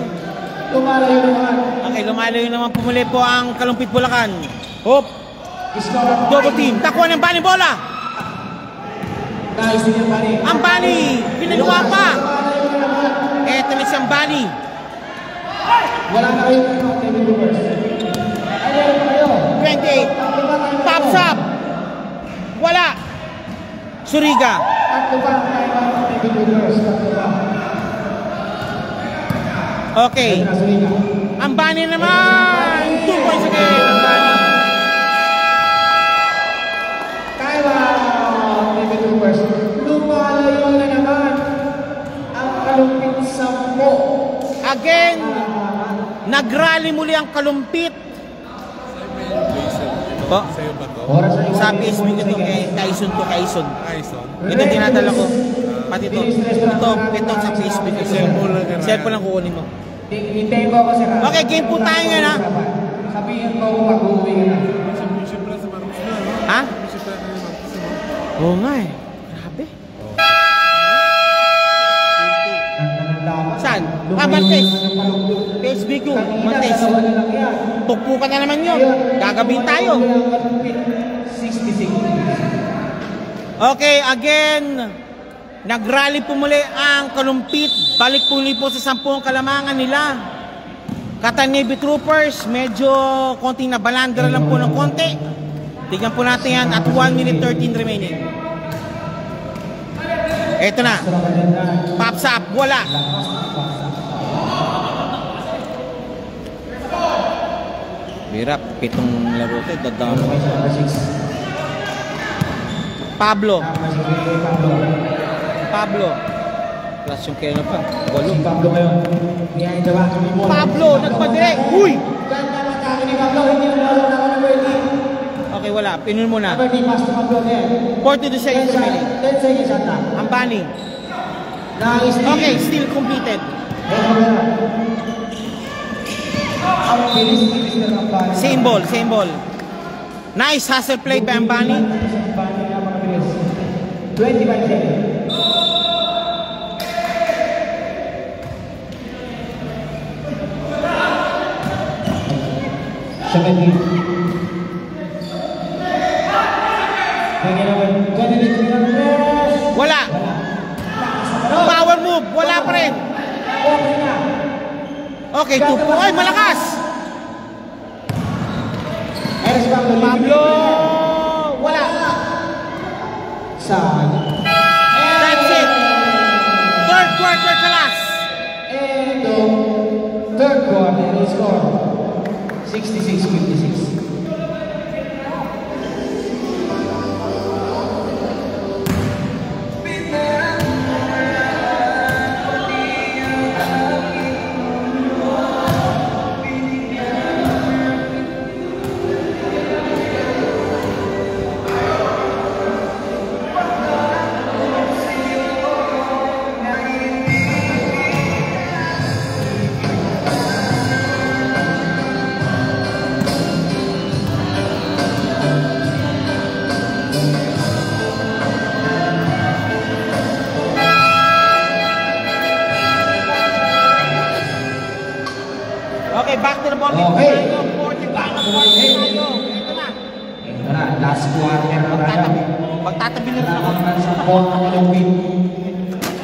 S2: Lumalayo naman.
S1: Okay, lumalayo naman pumuli po ang Kalumpit Bulacan. Hop. Double team. Takuha ng Ambani bola.
S2: Nice din Ambani.
S1: Ambani. Pinaluwa pa. Eto na si Ambani.
S2: Wala na kayo TV viewers. Ay, meron pa kayo.
S1: 28. Pops up. Wala. Suriga.
S2: Tatlo pa tayo TV viewers. Tatlo pa.
S1: Okay. Ambani naman. 2 points again. Ambani.
S2: Tayo TV viewers. Lumalayo na naman ang Kalumpit 10.
S1: Again. Nagrally muli ang Kalumpit. Po?
S4: Sa'yo ba to?
S1: Sa Facebook ito kay Tyson to Tyson.
S4: Tyson?
S1: Ito dinadala ko. Pati ito. Ito sa Facebook. Cellphone lang kukunin mo.
S2: Hintayin mo ako sir.
S1: Okay, game po tayo nga na.
S2: Sabihin mo kung mag-uwi ka na.
S4: Siyempre sa Marcos na, no?
S1: Ha?
S4: Siyempre na yung Marcos, no?
S1: Oo nga eh. Grabe. Saan? Mantes. Facebook ko. Mantes. Tukpukan na naman yun. Gagabihin tayo.
S2: 66.
S1: Okay, again. Nagrally po muli ang Kalumpit. Balik po muli po sa 10 kalamangan nila. Katan Navy Troopers, medyo konting nabalandra lang po ng konti. Tignan po natin yan at 1 minute 13 remaining. Eto na. Pops up, wala. Hirap, 7 laro ito, dadama. Pablo. Pablo. Plus yung kaya pa. Walong.
S2: Pablo kayo.
S1: Pablo, nagpa-direct. Uy!
S2: Ganda matake ni Pablo. Hindi mo na ako ng birthday.
S1: Okay, wala. Pinun mo na.
S2: Birthday pass to Pablo din.
S1: 42 seconds remaining.
S2: 10 seconds ata.
S1: Ambani.
S2: Nice.
S1: Okay, still completed.
S2: Ang bilis na Ambani.
S1: Same ball, same ball. Nice hustle play by Ambani.
S2: 25 seconds.
S1: Wala. Power move, wala pa rin. Okay, 2 po. Ay, malakas. Pablo. Wala. That's it. Third quarter class.
S2: And third quarter, he scored 66-56.
S1: Okay, back to the ball.
S2: Okay.
S1: 40 tayo.
S2: Ito na, last quarter na tayo.
S1: Magtatabi na rin ako.
S2: Kailangan sa ball na kalupit.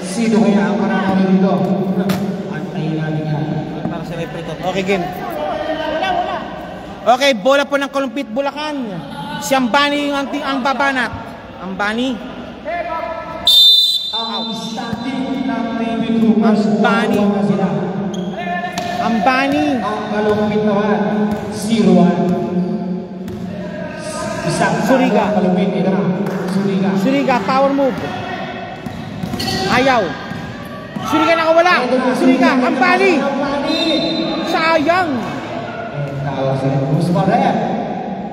S2: Sino kaya ang mananalo dito? Antayin natin yan.
S1: Para sa referee to. Okay, game. Okay, bola po ng Kalumpit, Bulacan. Si Ambani yung ang babanat. Ambani.
S2: Ang starting ng Navy Troopers.
S1: Ambani.
S2: Sila.
S1: Ambani.
S2: Ang Kalumpit naman, 0-1. Isang
S1: Suriga.
S2: Kalumpit, ito na. Suriga.
S1: Suriga, power move. Ayaw. Suriga nakawala. Suriga, Ambani. Sayang.
S2: Tawag sila. Who's pa rep?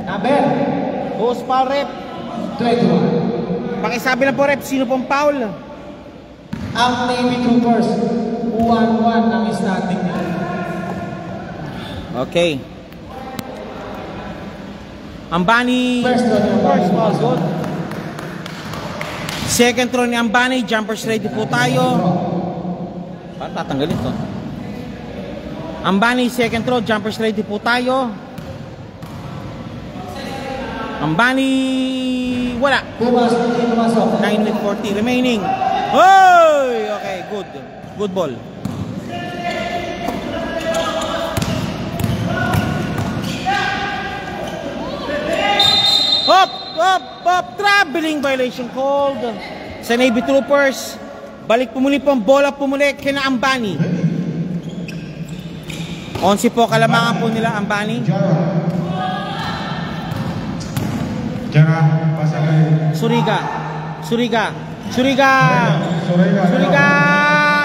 S2: Number
S1: Host foul rep.
S2: 21.
S1: Pakisabi lang po rep, sino pong foul?
S2: Ang Navy Troopers, 1-1 ang starting nila.
S1: Okay. Ambani.
S2: First
S1: foul, good. Second throw ni Ambani, jumpers ready po tayo. Paano tatanggalin to? Ambani, second throw, jumpers ready po tayo. Ambani, wala.
S2: Pumasok.
S1: 9:40 remaining. Hoy! Okay, good. Good ball. Up! Traveling violation called sa Navy Troopers. Balik pumuli po ang bola, pumuli kina Ambani. 11 po kalamangan po nila Ambani.
S5: Jara, pasagay.
S1: Suriga.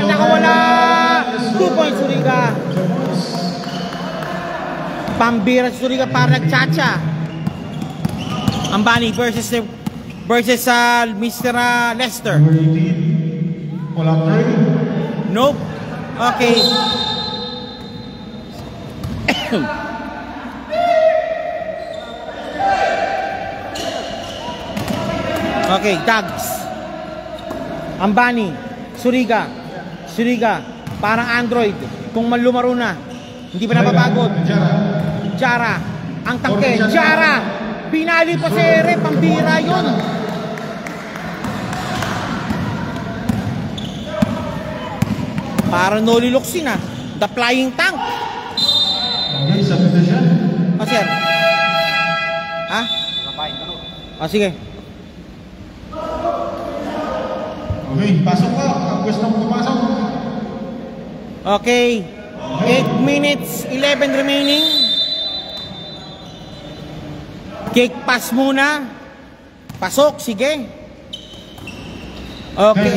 S1: Nakawala. 2 points Suriga. Pambira Suriga para nagchacha. Ambani versus Mr. Lester.
S5: Number 18, walang 3.
S1: Nope. Okay. Okay, Dags. Ambani, Suriga, parang Android. Kung malumaro na, hindi pa napapagod. Jara, ang tangke, Jara. Pinali pa si Ere, pambira yun. Parang noliluksin ah. The flying tank.
S5: Okay, submission.
S1: O sir. Ha? O sige.
S5: Okay, pasok po. Ang gustong pumasok.
S1: Okay. 8 minutes, 11 remaining. Kick pass muna. Pasok, sige. Okay,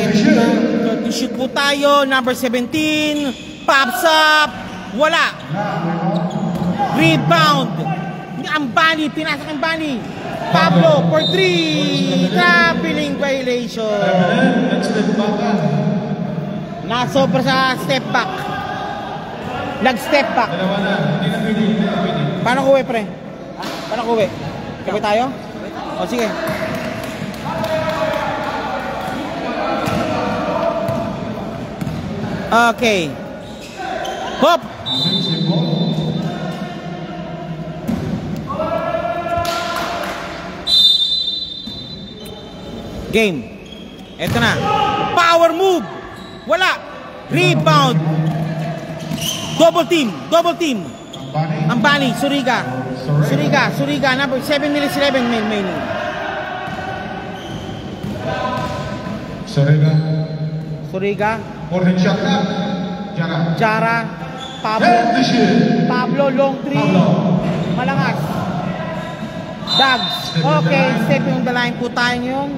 S1: to shoot po tayo. Number 17. Pops up. Wala. Rebound. Ambani, pinasok Ambani. Pablo for 3. Traveling violation. Nasobra sa step back. Nag-step back. Paano kuwi, pre? Paano kuwi? Kapit tayo? O sige. Okay. Hop! Game. Eto na. Power move. Wala. Rebound. Double team. Ambani, Suriga. Number 7 minutes 11 remaining. Suriga.
S5: Morning shot na.
S1: Jara. Pablo, long 3. Malangas. Dags. Okay, stepping on the line po tayo ngayon.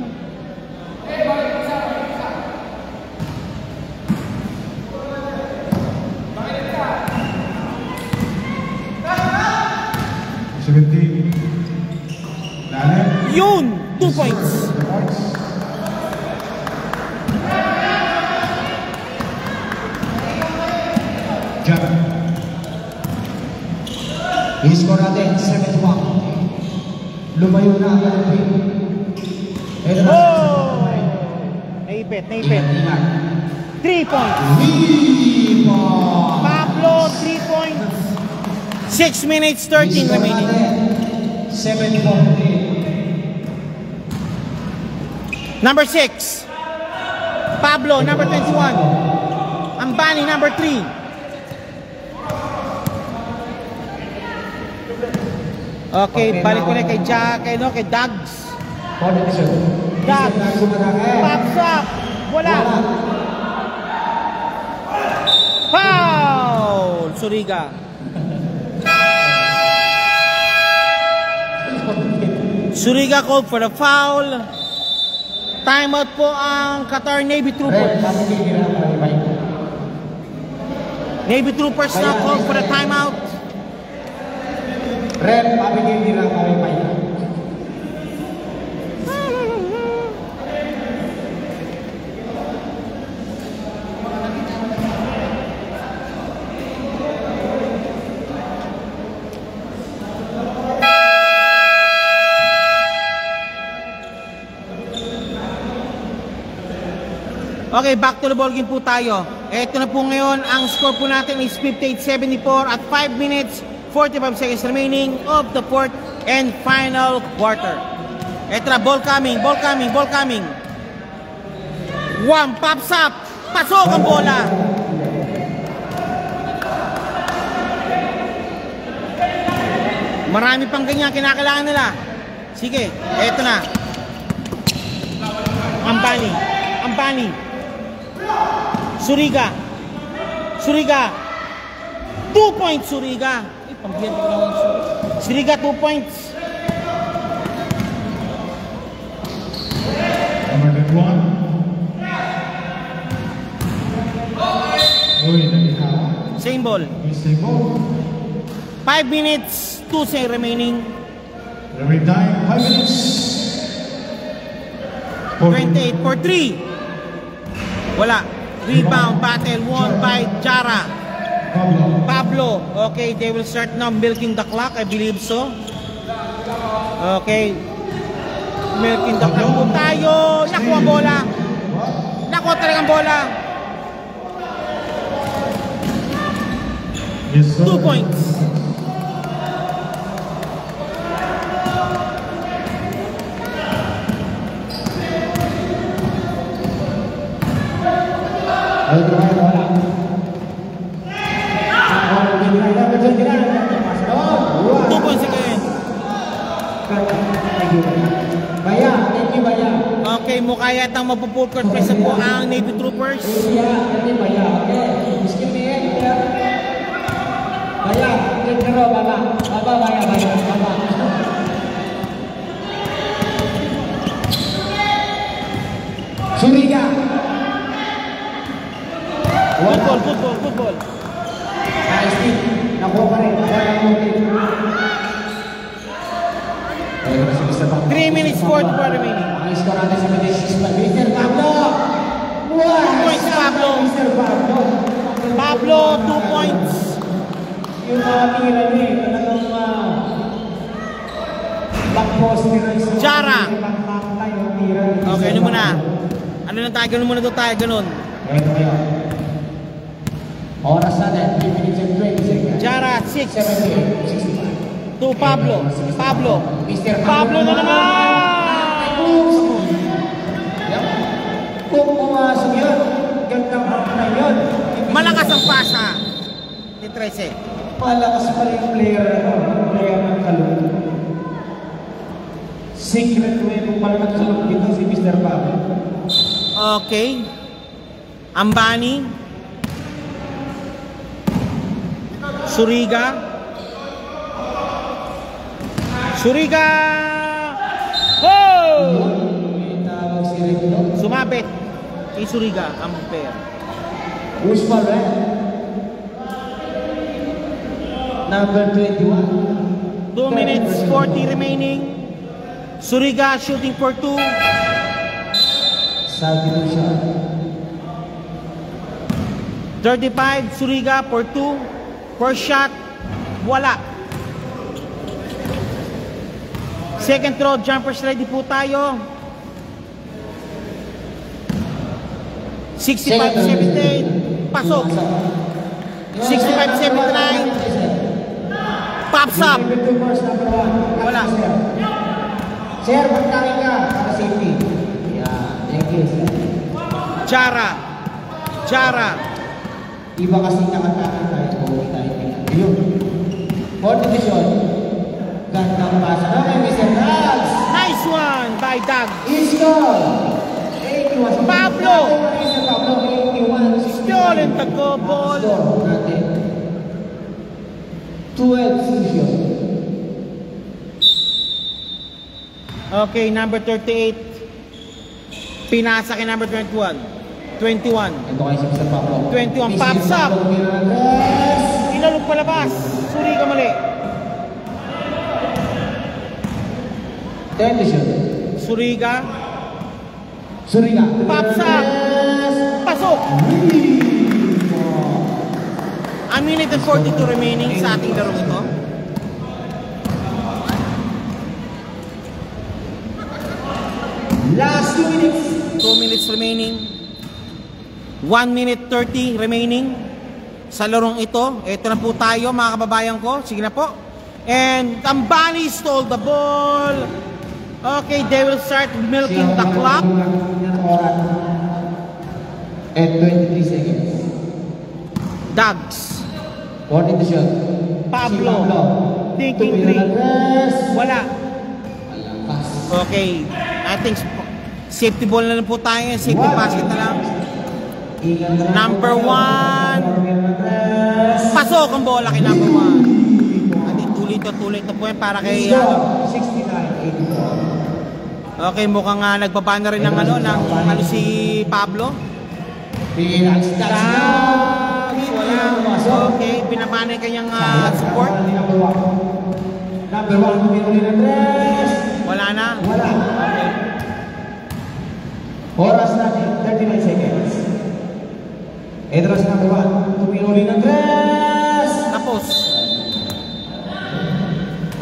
S1: Yun! 2 points.
S2: I-score natin, 7-1. Lumayo na ang Kalumpit. Ito na.
S1: Oh! Naipit. 3 points. Pablo, 3 points. 6 minutes, 13 remaining.
S2: 7:40.
S1: Number 6, Pablo, number 21. Ambani, number 3. Okay, balik ko na kay Jack, kay Dags. Dags, pops up, wala. Foul! Suriga. Suriga called for the foul. Timeout po ang Qatar Navy Troopers. Navy Troopers now called for the timeout.
S2: Red, pabigyan nila kami pa ito.
S1: Okay, back to the ball game po tayo. Ito na po ngayon, ang score po natin is 58-74 at 5 minutes, 45 seconds remaining of the fourth and final quarter. Ito na, ball coming. One pops up, pasok ang bola. Marami pang ganyan kinakailangan nila. Sige, ito na. Ambani. Suriga. 2 points, Suriga. Suriga, 2 points.
S5: Number 21.
S1: Same ball. 5 minutes, 2 seconds remaining.
S5: Every time, 5 minutes.
S1: 28 for 3. Wala. Rebound battle won by Jara. Pablo. Okay, they will start now milking the clock. I believe so. Okay. Milking the clock po tayo. Nakuha ang bola. Nakuha talagang bola.
S5: Yes, sir.
S1: 2 points. Okay, mukha yatang mapupull court press po ang Navy Troopers.
S2: Suriga.
S1: Football.
S2: Nice hit. Nakuha pa rin.
S1: 3 minutes 44 remaining.
S2: Ang score natin sa Mr. Pablo.
S1: 2 points, Pablo.
S2: Mr. Pablo.
S1: Pablo, 2 points.
S2: Yung mga tira niya, talagang back post nila.
S1: Jara. Okay, ano muna? Ano lang tayo? Ganun muna doon tayo, ganun.
S2: Oras natin, 3 minutes and 20 seconds.
S1: Jara, 6.
S2: 70, 65.
S1: To Pablo. Pablo na naman!
S2: Kung pumasok yun, gandang na yun.
S1: Malakas ang pasa ni 13.
S2: Malakas pa rin yung player ng kalong. Secret weapon pala ng kalong dito si Mr. Pablo.
S1: Okay. Ambani. Suriga. Oh! Sumabit kay Suriga ang pair.
S2: Who's for red? Number 21.
S1: 2 minutes 40 remaining. Suriga shooting for 2.
S2: Substitution.
S1: 35 Suriga for 2. First shot, wala. Second throw, jumpers ready po tayo. 65-78, pasok. 65-79. Pops up. Wala.
S2: Sir, magtangin ka para safety. Yeah, thank you, sir.
S1: Jara.
S2: Iba kasi nakatangin tayo. Okay tayo. Yun. For division. Gandang pasa. Okay, Mr. Dags.
S1: Nice one by Doug.
S2: Isko. 81.
S1: Pablo.
S2: Pablo, 81.
S1: Stolen the go ball.
S2: Score natin. 12 division.
S1: Okay, number 38. Pinasa kay number 21. 21.
S2: Ito kayo si Mr. Pablo.
S1: 21. Pops up. Inalog palabas. Suri ka mali.
S2: 10 division.
S1: Suriga. Pops up. Pasok. A minute and 42 remaining sa ating larong ito.
S2: Last 2 minutes.
S1: 2 minutes remaining. 1 minute 30 remaining sa larong ito. Ito na po tayo mga kababayan ko. Sige na po. And Tambani stole the ball. Okay, they will start milking the clock.
S2: And 23 seconds.
S1: Dogs.
S2: 40 to shot.
S1: Pablo. Taking 3. Wala. Okay. I think safety ball na lang po tayo. Safety basket na lang. Number 1. Pasok ang bola kay number 1. At tuloy to po yan para kay
S2: 69-84.
S1: Okay, mukhang nagbaba na rin ng si Pablo.
S2: Dags.
S1: Wala. Okay, pinabanay kanyang support.
S2: Number 1, tumiro rin ang tres.
S1: Wala na.
S2: Wala.
S1: Okay.
S2: Oras natin, 39 seconds. Edras number 1, tumiro rin ang tres.
S1: Tapos.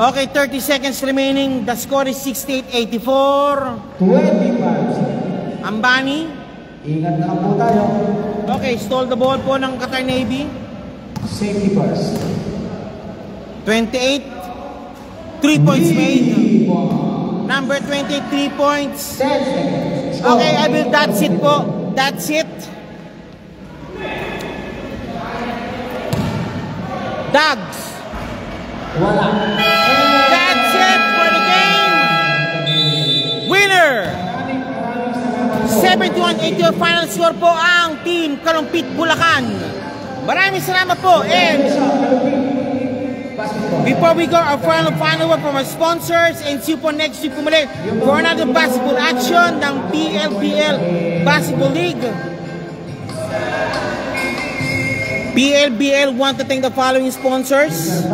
S1: Okay, 30 seconds remaining. The score is 68-84.
S2: 25 seconds.
S1: Ambani.
S2: Ingat na lang po tayo.
S1: Okay, stole the ball po ng Qatar Navy.
S2: Safety first.
S1: 28. 3 points made. Number 28, 3 points.
S2: 10 seconds.
S1: Okay, I will, that's it po. That's it. Dogs.
S2: Wala.
S1: That's it for the game. Winner. 71-80 final score po ang Team Kalumpit Bulacan. Maraming salamat po. And before we go, our final word from our sponsors, and see you po next week ulit for another basketball action ng PLBL Basketball League. PLBL want to thank the following sponsors.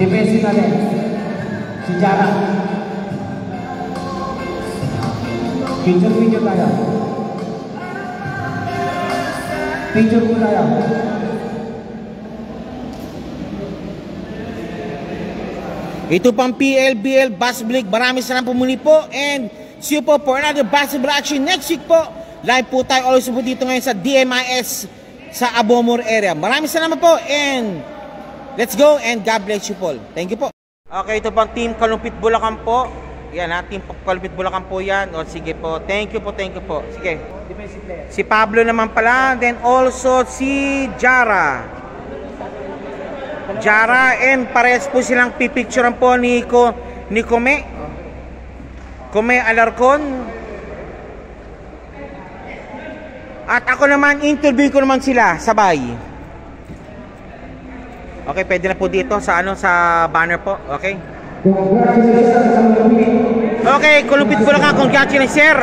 S2: Defensive natin. Si Jara. Picture tayo. Picture po tayo.
S1: Ito pang PLBL Basketball League. Maraming salamat po muli po. And see you po for another basketball action next week po. Live po tayo always po dito ngayon sa DMIS sa Abomor area. Maraming salamat po. And let's go and God bless you po. Thank you po. Okay, ito pang Team Kalumpit Bulacan po. Yan ha, Team Kalumpit Bulacan po yan. O sige po, thank you po. Sige. Si Pablo naman pala. Then also si Jara. And parehas po silang pipicturean po ni Come Alarcon. At ako naman, interview ko naman sila sabay. Okay, pwede na po dito sa sa banner po. Okay. Okay, Kalumpit Bulacan, congratulations sir.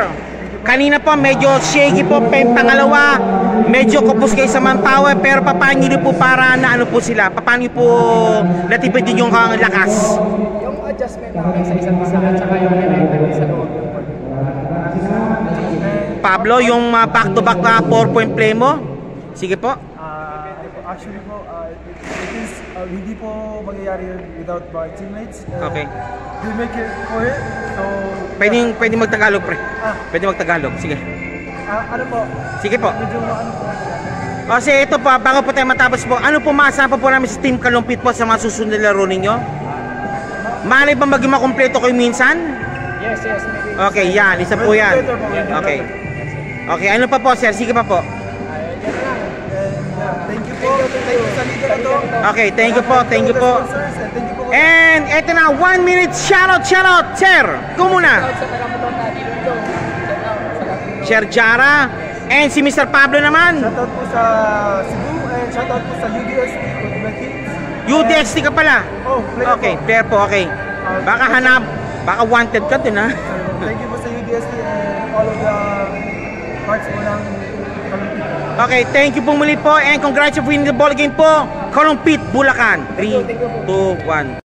S1: Kanina po medyo shaky po, pangalawa medyo kupos kayo sa manpower, pero paano nyo po para na po sila? Paano nyo po natipid din yung lakas?
S6: Yung adjustment namin sa isa't isa at saka yung connected sa loob.
S1: Pablo, yung back-to-back 4-point play mo? Sige po.
S6: Actually po, it is hindi po mangyayari yun without my teammates.
S1: Okay.
S6: We make it for it. So
S1: Pwede magtagalog pre. Pwede magtagalog. Sige.
S6: ano po?
S1: Sige po.
S6: Medyo ano po.
S1: Kasi ito po, bago po tayo matapos po, ano po maasahan po namin sa Team Kalumpit po sa mga susunod na laro ninyo? Mali ba maging makumpleto kayo minsan?
S6: Yes, maybe.
S1: Okay, yan. Isa po yan. Okay. Okay, ano pa po, sir? Sige pa po.
S6: Thank you po. Thank you sa leader na to.
S1: Okay, thank you po. Thank you po.
S6: Thank you po.
S1: And eto na, 1 minute shoutout. Sir, ikaw muna. Sir Jara. And si Mr. Pablo naman.
S6: Shoutout po sa Cebu and shoutout po sa UDST Ultimate Teams.
S1: UDXT ka pala.
S6: Oh, player
S1: Okay,
S6: po.
S1: player po, okay. Baka hanap, baka wanted ka dun, ha?
S6: Thank you po sa UDST and all of the parts po ng Kalumpit.
S1: Okay, thank you po muli po and congratulations for winning the ball game po. Kalumpit, Bulacan. 3, 2, 1.